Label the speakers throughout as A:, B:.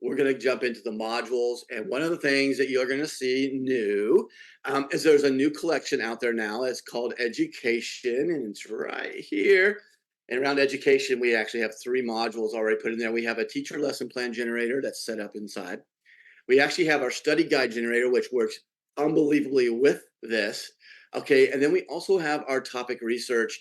A: we're going to jump into the modules. And one of the things that you're going to see new is there's a new collection out there now. It's called Education, and it's right here. And around education, we actually have 3 modules already put in there. We have a teacher lesson plan generator that's set up inside. We actually have our study guide generator, which works unbelievably with this. Okay, and then we also have our topic research,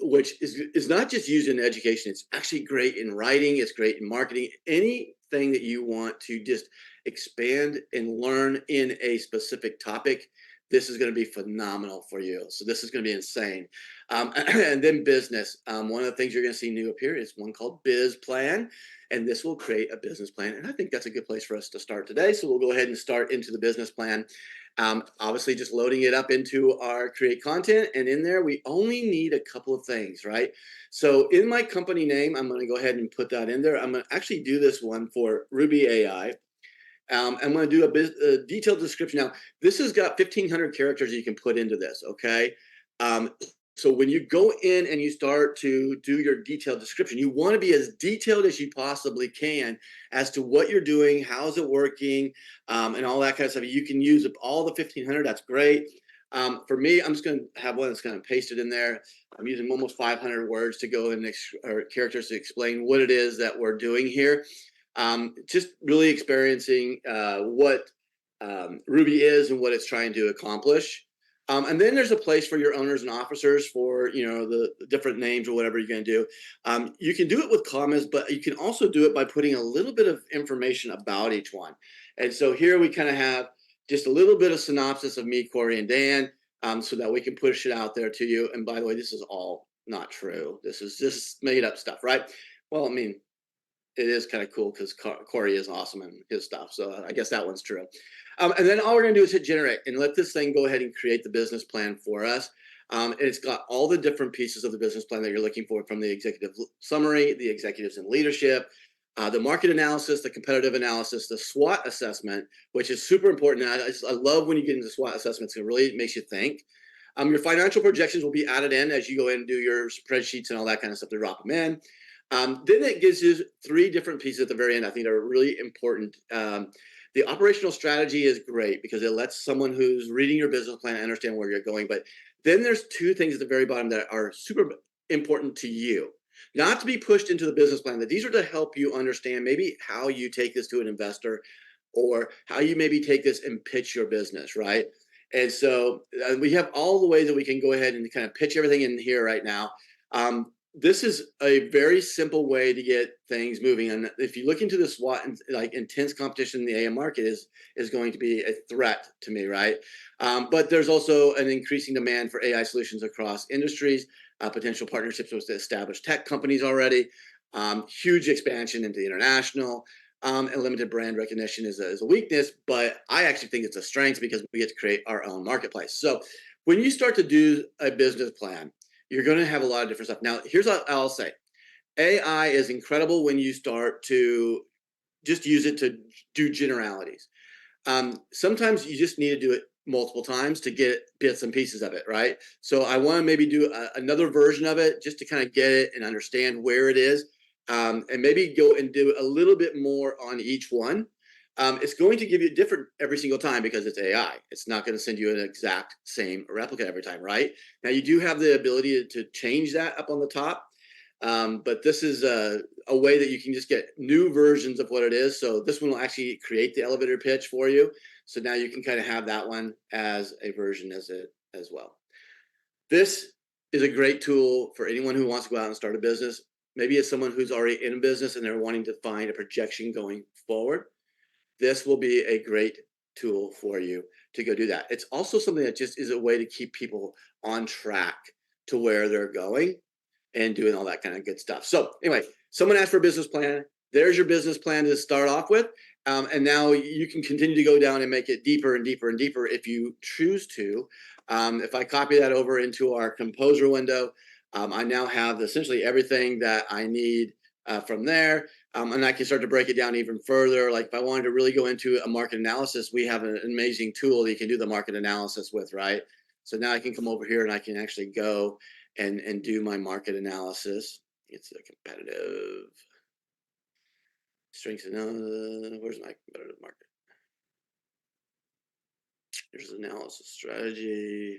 A: which is not just used in education. It's actually great in writing. It's great in marketing. Anything that you want to just expand and learn in a specific topic, this is going to be phenomenal for you. So this is going to be insane. And then business. One of the things you're going to see new appear is one called Biz Plan. And this will create a business plan. And I think that's a good place for us to start today. So we'll go ahead and start into the business plan. Obviously, just loading it up into our create content. And in there, we only need a couple of things, right? So in my company name, I'm going to go ahead and put that in there. I'm going to actually do this one for Rubi AI. I'm going to do a detailed description. Now, this has got 1,500 characters you can put into this, okay? So when you go in and you start to do your detailed description, you want to be as detailed as you possibly can as to what you're doing, how's it working, and all that kind of stuff. You can use all the 1,500. That's great. For me, I'm just going to have one that's going to paste it in there. I'm using almost 500 words to go in or characters to explain what it is that we're doing here. Just really experiencing what Ruby is and what it's trying to accomplish. And then there's a place for your owners and officers for, the different names or whatever you're going to do. You can do it with commas, but you can also do it by putting a little bit of information about each one. And so here we kind of have just a little bit of synopsis of me, Corey, and Dan, so that we can push it out there to you. And by the way, this is all not true. This is just made up stuff, right? Well, I mean, it is kind of cool because Corey is awesome and his stuff. So I guess that one's true. And then all we're going to do is hit generate and let this thing go ahead and create the business plan for us. And it's got all the different pieces of the business plan that you're looking for, from the executive summary, the executives in leadership, the market analysis, the competitive analysis, the SWOT assessment, which is super important. I love when you get into SWOT assessments. It really makes you think. Your financial projections will be added in as you go in and do your spreadsheets and all that kind of stuff to drop them in. Then it gives you 3 different pieces at the very end, I think, that are really important. The operational strategy is great because it lets someone who's reading your business plan understand where you're going. But then there's 2 things at the very bottom that are super important to you, not to be pushed into the business plan. That these are to help you understand maybe how you take this to an investor, or how you maybe take this and pitch your business, right? And so we have all the ways that we can go ahead and kind of pitch everything in here right now. This is a very simple way to get things moving. And if you look into the SWOT, like intense competition in the AM market is going to be a threat to me, right? But there's also an increasing demand for AI solutions across industries, potential partnerships with established tech companies already, huge expansion into the international, and limited brand recognition is a weakness, but I actually think it's a strength because we get to create our own marketplace. So when you start to do a business plan, you're going to have a lot of different stuff. Now, here's what I'll say. AI is incredible when you start to just use it to do generalities. Sometimes you just need to do it multiple times to get bits and pieces of it, right? So I want to maybe do another version of it just to kind of get it and understand where it is, and maybe go and do a little bit more on each one. It's going to give you different every single time because it's AI. It's not going to send you an exact same replica every time, right? Now, you do have the ability to change that up on the top, but this is a way that you can just get new versions of what it is. So this one will actually create the elevator pitch for you. So now you can kind of have that one as a version as well. This is a great tool for anyone who wants to go out and start a business. Maybe it's someone who's already in a business and they're wanting to find a projection going forward. This will be a great tool for you to go do that. It's also something that just is a way to keep people on track to where they're going and doing all that kind of good stuff. So anyway, someone asked for a business plan. There's your business plan to start off with. And now you can continue to go down and make it deeper and deeper and deeper if you choose to. If I copy that over into our composer window, I now have essentially everything that I need from there. And I can start to break it down even further. Like if I wanted to really go into a market analysis, we have an amazing tool that you can do the market analysis with, right? So now I can come over here and I can actually go and do my market analysis. It's a competitive strengths and where's my competitive market? Here's analysis strategy.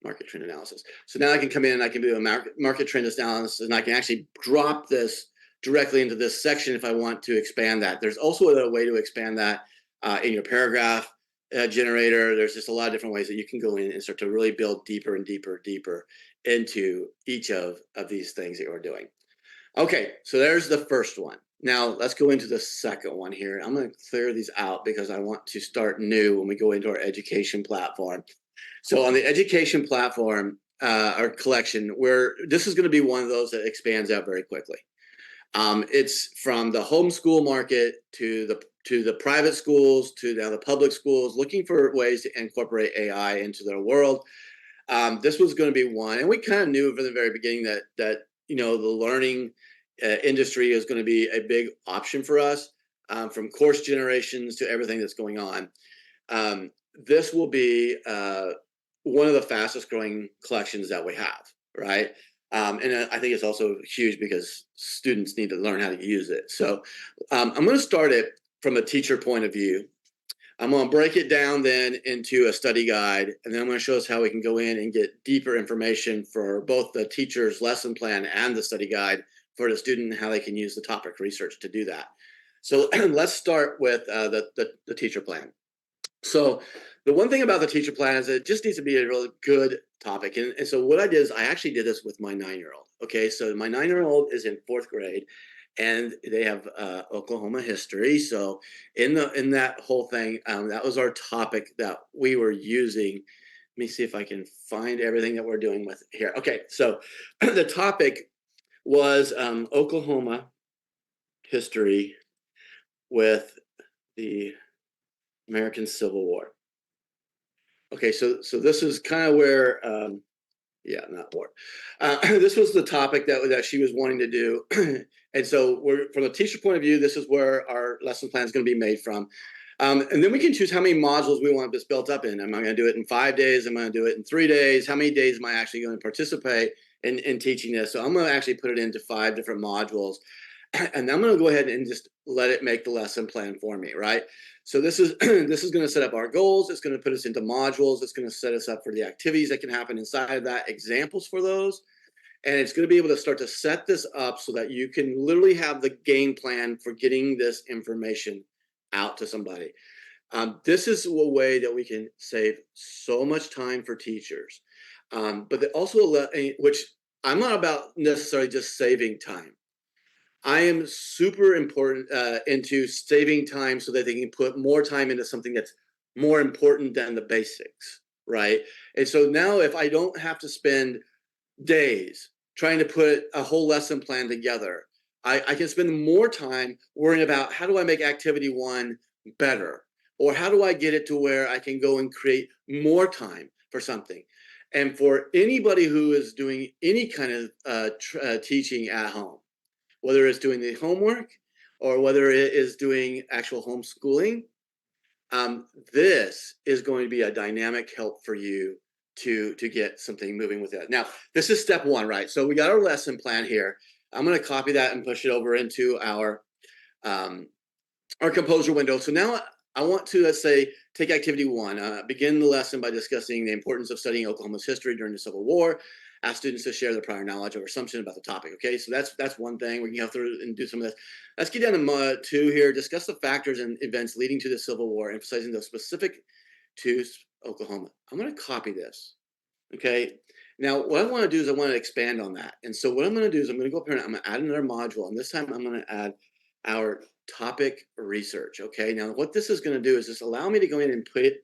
A: Market trend analysis. So now I can come in and I can do a market trend analysis, and I can actually drop this directly into this section if I want to expand that. There's also a way to expand that in your paragraph generator. There's just a lot of different ways that you can go in and start to really build deeper and deeper into each of these things that you're doing. Okay, so there's the first one. Now let's go into the second one here. I'm going to clear these out because I want to start new when we go into our education platform. So on the education platform, our collection, where this is going to be one of those that expands out very quickly. It's from the homeschool market to the private schools to now the public schools, looking for ways to incorporate AI into their world. This was going to be one, and we kind of knew from the very beginning that the learning industry is going to be a big option for us, from course generations to everything that's going on. This will be one of the fastest growing collections that we have, right? And I think it's also huge because students need to learn how to use it. So I'm going to start it from a teacher point of view. I'm going to break it down then into a study guide, and then I'm going to show us how we can go in and get deeper information for both the teacher's lesson plan and the study guide for the student, and how they can use the topic research to do that. So let's start with the teacher plan. So the one thing about the teacher plan is it just needs to be a really good topic. And so what I did is I actually did this with my 9-year-old. Okay, so my 9-year-old is in 4th grade, and they have Oklahoma history. So in that whole thing, that was our topic that we were using. Let me see if I can find everything that we're doing with here. Okay, so the topic was Oklahoma history with the American Civil War. Okay, so this is kind of where, not war. This was the topic that she was wanting to do. And so from a teacher point of view, this is where our lesson plan is going to be made from. And then we can choose how many modules we want this built up in. Am I going to do it in 5 days? Am I going to do it in 3 days? How many days am I actually going to participate in teaching this? So I'm going to actually put it into 5 different modules. And I'm going to go ahead and just let it make the lesson plan for me, right? So this is going to set up our goals. It's going to put us into modules. It's going to set us up for the activities that can happen inside of that, examples for those. And it's going to be able to start to set this up so that you can literally have the game plan for getting this information out to somebody. This is a way that we can save so much time for teachers. But also, which I'm not about necessarily just saving time. I am super important into saving time so that they can put more time into something that's more important than the basics, right? And so now if I don't have to spend days trying to put a whole lesson plan together, I can spend more time worrying about how do I make activity 1 better, or how do I get it to where I can go and create more time for something. And for anybody who is doing any kind of teaching at home, whether it's doing the homework or whether it is doing actual homeschooling, this is going to be a dynamic help for you to get something moving with that. Now, this is step 1, right? So we got our lesson plan here. I'm going to copy that and push it over into our composer window. So now I want to, let's say, take activity 1, begin the lesson by discussing the importance of studying Oklahoma's history during the Civil War. Ask students to share their prior knowledge or assumption about the topic. Okay, so that's one thing. We can go through and do some of this. Let's get down to 2 here. Discuss the factors and events leading to the Civil War, emphasizing those specific to Oklahoma. I'm going to copy this. Okay. Now, what I want to do is I want to expand on that. And so what I'm going to do is I'm going to go up here and I'm going to add another module. And this time I'm going to add our topic research. Okay. Now, what this is going to do is just allow me to go in and put it.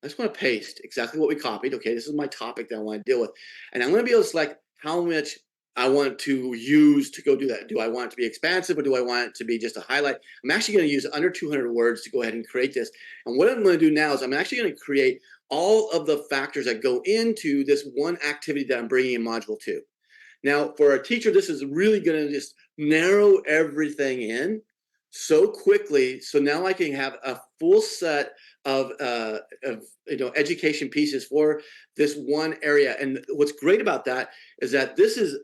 A: I just want to paste exactly what we copied. Okay, this is my topic that I want to deal with. And I'm going to be able to select how much I want to use to go do that. Do I want it to be expansive or do I want it to be just a highlight? I'm actually going to use under 200 words to go ahead and create this. And what I'm going to do now is I'm actually going to create all of the factors that go into this one activity that I'm bringing in module 2. Now, for a teacher, this is really going to just narrow everything in so quickly. So now I can have a full set of education pieces for this one area. And what's great about that is that this is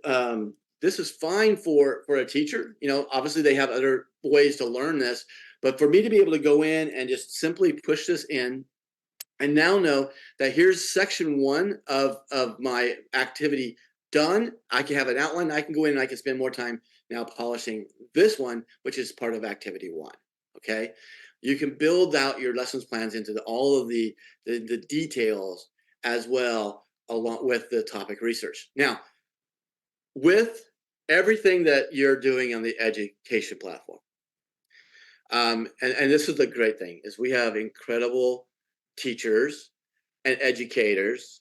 A: this is fine for a teacher. Obviously they have other ways to learn this, but for me to be able to go in and just simply push this in and now know that here's section 1 of my activity done. I can have an outline. I can go in and I can spend more time now polishing this one, which is part of activity 1. Okay. You can build out your lessons plans into all of the details as well, along with the topic research. Now, with everything that you're doing on the education platform, and this is the great thing, is we have incredible teachers and educators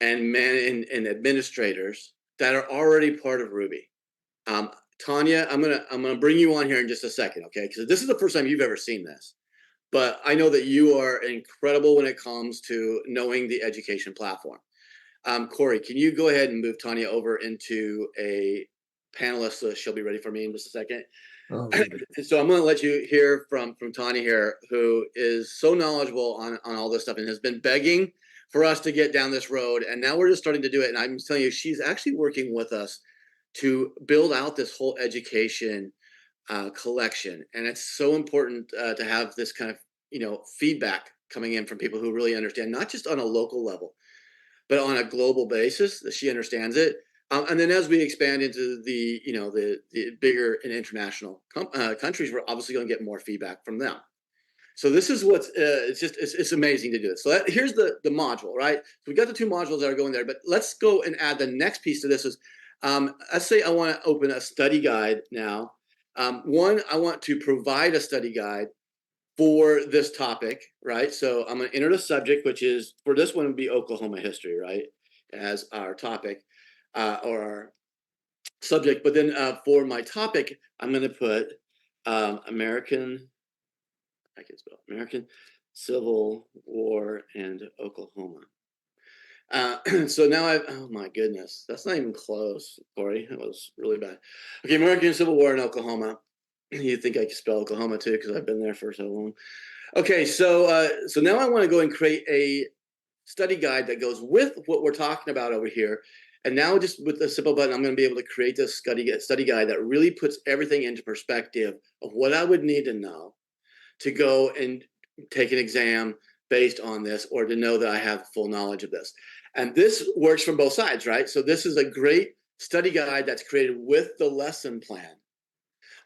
A: and administrators that are already part of Ruby. Tanya, I'm gonna bring you on here in just a second, okay? Because this is the first time you've ever seen this, but I know that you are incredible when it comes to knowing the education platform. Corey, can you go ahead and move Tanya over into a panelist so she'll be ready for me in just a second? So I'm going to let you hear from Tanya here, who is so knowledgeable on all this stuff and has been begging for us to get down this road. And now we're just starting to do it. And I'm telling you, she's actually working with us to build out this whole education collection. And it's so important to have this kind of, feedback coming in from people who really understand, not just on a local level, but on a global basis, that she understands it. And then as we expand into the bigger and international countries, we're obviously going to get more feedback from them. So this is what's it's amazing to do this. So here's the module, right? So we got the 2 modules that are going there, but let's go and add the next piece to this is, let's say I want to open a study guide now. One, I want to provide a study guide for this topic, right? So I'm going to enter the subject, which is, for this one would be Oklahoma history, right? As our topic or our subject. But then for my topic, I'm going to put American Civil War and Oklahoma. So now oh my goodness, that's not even close, Corey. That was really bad. Okay, American Civil War in Oklahoma. You think I can spell Oklahoma too, because I've been there for so long. Okay, so now I want to go and create a study guide that goes with what we're talking about over here. And now just with the simple button, I'm going to be able to create this study guide that really puts everything into perspective of what I would need to know to go and take an exam based on this, or to know that I have full knowledge of this. And this works from both sides, right? So this is a great study guide that's created with the lesson plan.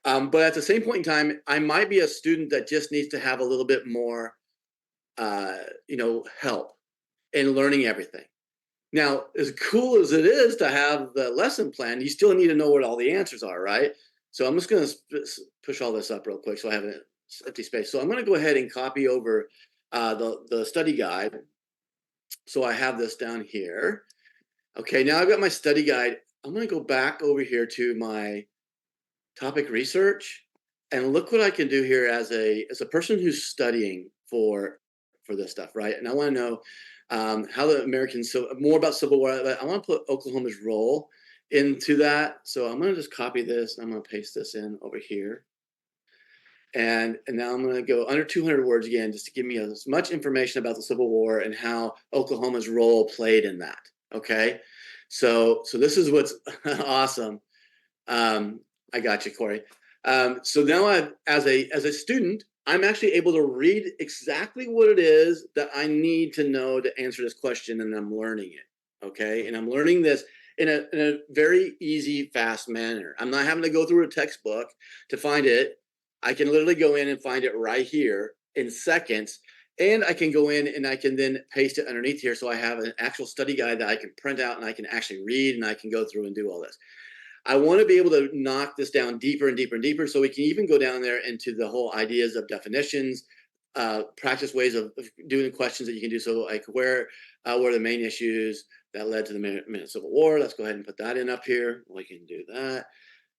A: But at the same point in time, I might be a student that just needs to have a little bit more, help in learning everything. Now, as cool as it is to have the lesson plan, you still need to know what all the answers are, right? So I'm just going to push all this up real quick so I have an empty space. So I'm going to go ahead and copy over the study guide. So I have this down here. Okay, now I've got my study guide. I'm going to go back over here to my topic research, and look what I can do here as a person who's studying for this stuff, right? And I want to know how the Americans, so more about Civil War. I want to put Oklahoma's role into that. So I'm going to just copy this. And I'm going to paste this in over here. And now I'm going to go under 200 words again, just to give me as much information about the Civil War and how Oklahoma's role played in that. Okay. So this is what's awesome. I got you, Corey. So now as a student, I'm actually able to read exactly what it is that I need to know to answer this question, and I'm learning it. Okay. And I'm learning this in a very easy, fast manner. I'm not having to go through a textbook to find it. I can literally go in and find it right here in seconds. And I can go in and I can then paste it underneath here. So I have an actual study guide that I can print out and I can actually read, and I can go through and do all this. I want to be able to knock this down deeper and deeper and deeper, so we can even go down there into the whole ideas of definitions, practice ways of doing questions that you can do. So like where were the main issues that led to the Minute Civil War? Let's go ahead and put that in up here. We can do that.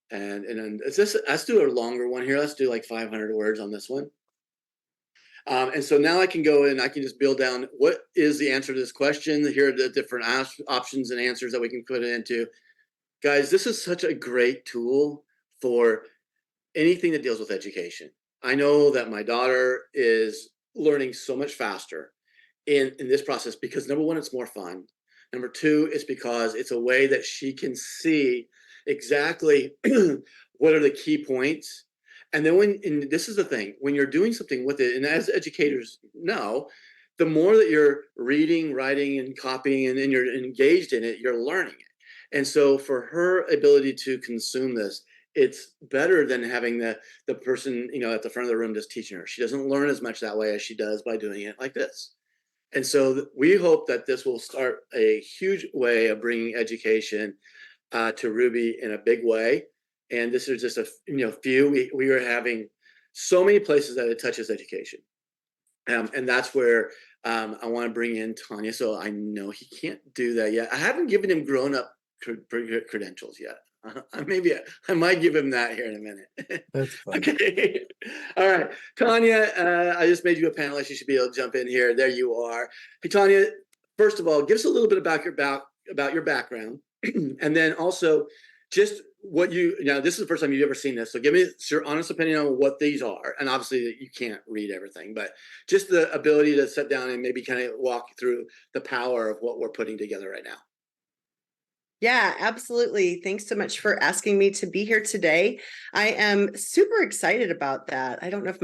A: And then let's do a longer one here. Let's do like 500 words on this one. And so now I can go in, I can just build down what is the answer to this question. Here are the different options and answers that we can put it into. Guys, this is such a great tool for anything that deals with education. I know that my daughter is learning so much faster in this process because, number one, it's more fun. Number two, it's because it's a way that she can see exactly what are the key points. And then and this is the thing, when you're doing something with it, and as educators know, the more that you're reading, writing, and copying, and you're engaged in it, you're learning it. And so for her ability to consume this, it's better than having the person, at the front of the room just teaching her. She doesn't learn as much that way as she does by doing it like this. And so we hope that this will start a huge way of bringing education to Ruby in a big way. And this is just a few. We are having so many places that it touches education, and that's where I want to bring in Tanya. So I know he can't do that yet. I haven't given him grown up credentials yet. Maybe I might give him that here in a minute.
B: That's fine.
A: Okay. All right, Tanya. I just made you a panelist. You should be able to jump in here. There you are. Hey, Tanya. First of all, give us a little bit about your background, and then also just what this is the first time you've ever seen this, so give me your honest opinion on what these are. And obviously you can't read everything, but just the ability to sit down and maybe kind of walk through the power of what we're putting together right now.
C: Yeah, absolutely. Thanks so much for asking me to be here today. I am super excited about that. I don't know if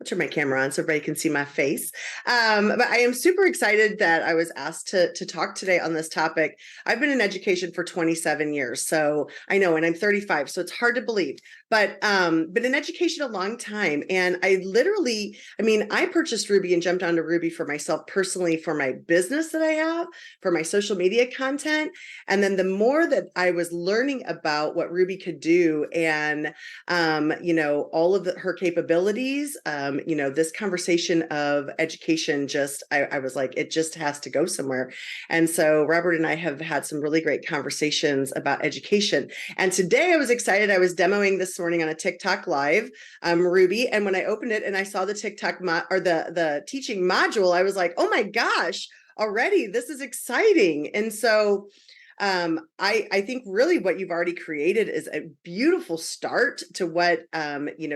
C: I'll turn my camera on so everybody can see my face. But I am super excited that I was asked to talk today on this topic. I've been in education for 27 years, so I know, and I'm 35, so it's hard to believe. But been in education a long time, and I purchased Ruby and jumped onto Ruby for myself personally, for my business that I have, for my social media content, and then the more that I was learning about what Ruby could do, and all of her capabilities. This conversation of education I was like, it just has to go somewhere. And so Robert and I have had some really great conversations about education. And today I was excited. I was demoing this morning on a TikTok live, Ruby. And when I opened it and I saw the TikTok the teaching module, I was like, oh my gosh, already this is exciting. And so I think really what you've already created is a beautiful start to what,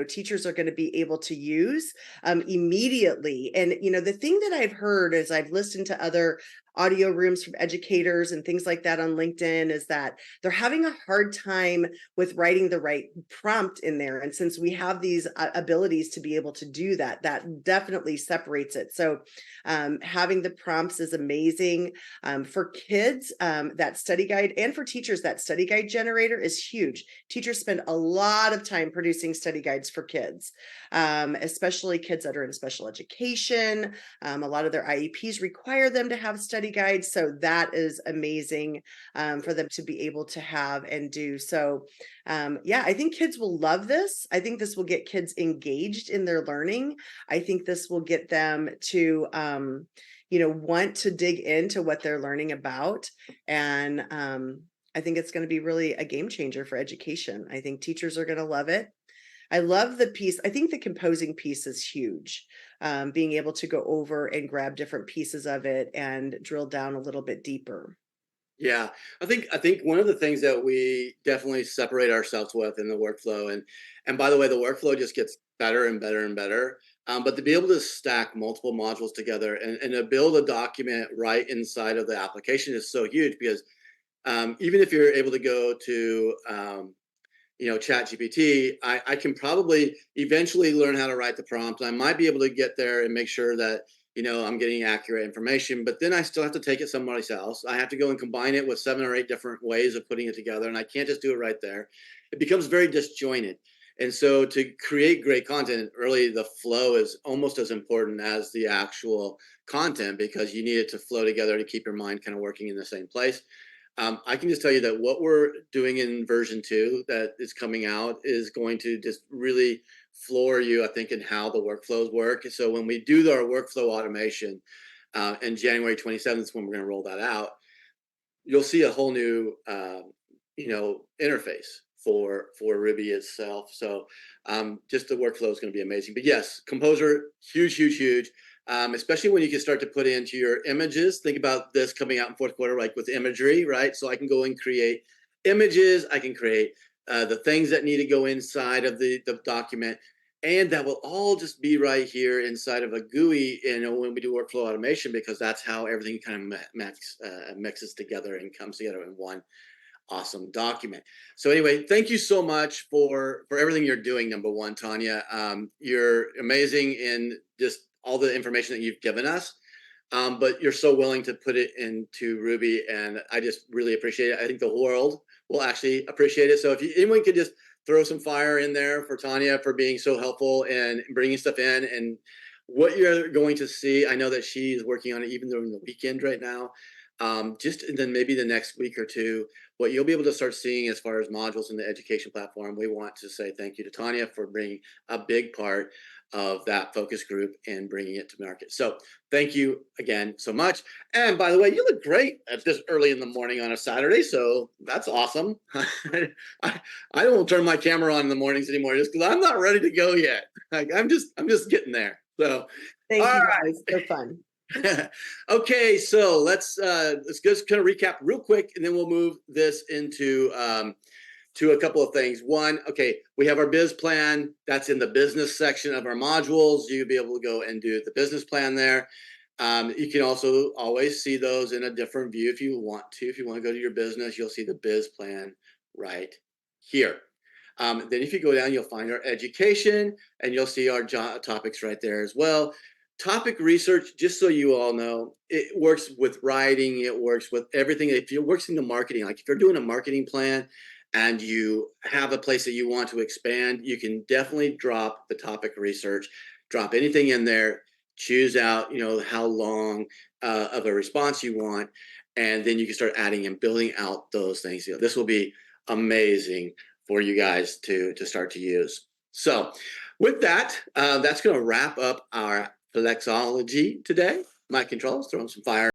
C: teachers are going to be able to use immediately. And, the thing that I've heard as I've listened to other audio rooms from educators and things like that on LinkedIn is that they're having a hard time with writing the right prompt in there. And since we have these abilities to be able to do that, that definitely separates it. So having the prompts is amazing. For kids, that study guide, and for teachers, that study guide generator is huge. Teachers spend a lot of time producing study guides for kids, especially kids that are in special education. A lot of their IEPs require them to have study guides. So that is amazing for them to be able to have and do. So I think kids will love this. I think this will get kids engaged in their learning. I think this will get them to want to dig into what they're learning about. And I think it's going to be really a game changer for education. I think teachers are going to love it. I love the piece. I think the composing piece is huge. Being able to go over and grab different pieces of it and drill down a little bit deeper.
A: Yeah, I think one of the things that we definitely separate ourselves with in the workflow, and by the way, the workflow just gets better and better and better. But to be able to stack multiple modules together and to build a document right inside of the application is so huge, because even if you're able to go to Chat GPT, I can probably eventually learn how to write the prompt. I might be able to get there and make sure that I'm getting accurate information, but then I still have to take it somewhere else. I have to go and combine it with 7 or 8 different ways of putting it together, and I can't just do it right there. It becomes very disjointed. And so to create great content, really the flow is almost as important as the actual content, because you need it to flow together to keep your mind kind of working in the same place. I can just tell you that what we're doing in version 2 that is coming out is going to just really floor you, I think, in how the workflows work. So when we do our workflow automation in January 27th, when we're going to roll that out, you'll see a whole new, interface for Ruby itself. So just the workflow is going to be amazing. But yes, Composer, huge, huge, huge. Especially when you can start to put into your images. Think about this coming out in fourth quarter, like with imagery, right? So I can go and create images. I can create the things that need to go inside of the document. And that will all just be right here inside of a GUI, when we do workflow automation, because that's how everything kind of mixes together and comes together in one. awesome document. So anyway, thank you so much for everything you're doing. Number one, Tanya, you're amazing in just all the information that you've given us. But you're so willing to put it into Ruby, and I just really appreciate it. I think the whole world will actually appreciate it. So if anyone could just throw some fire in there for Tanya for being so helpful and bringing stuff in, and what you're going to see, I know that she's working on it even during the weekend right now. Just and then maybe the next week or two, what you'll be able to start seeing as far as modules in the education platform. We want to say thank you to Tanya for bringing a big part of that focus group and bringing it to market. So thank you again so much. And by the way, you look great at this early in the morning on a Saturday. So that's awesome. I don't turn my camera on in the mornings anymore just because I'm not ready to go yet. Like I'm just getting there. So
C: Thank
A: all
C: you
A: right.
C: guys. So fun.
A: Okay, so let's just kind of recap real quick, and then we'll move this into to a couple of things. One, okay, we have our biz plan. That's in the business section of our modules. You'll be able to go and do the business plan there. You can also always see those in a different view if you want to. If you want to go to your business, you'll see the biz plan right here. Then if you go down, you'll find our education, and you'll see our topics right there as well. Topic research, just so you all know, it works with writing, it works with everything. If it works in the marketing, like if you're doing a marketing plan and you have a place that you want to expand, you can definitely drop the topic research, drop anything in there, choose out, how long of a response you want, and then you can start adding and building out those things. This will be amazing for you guys to start to use. So with that, that's going to wrap up our Flexology today. My controls throwing some fire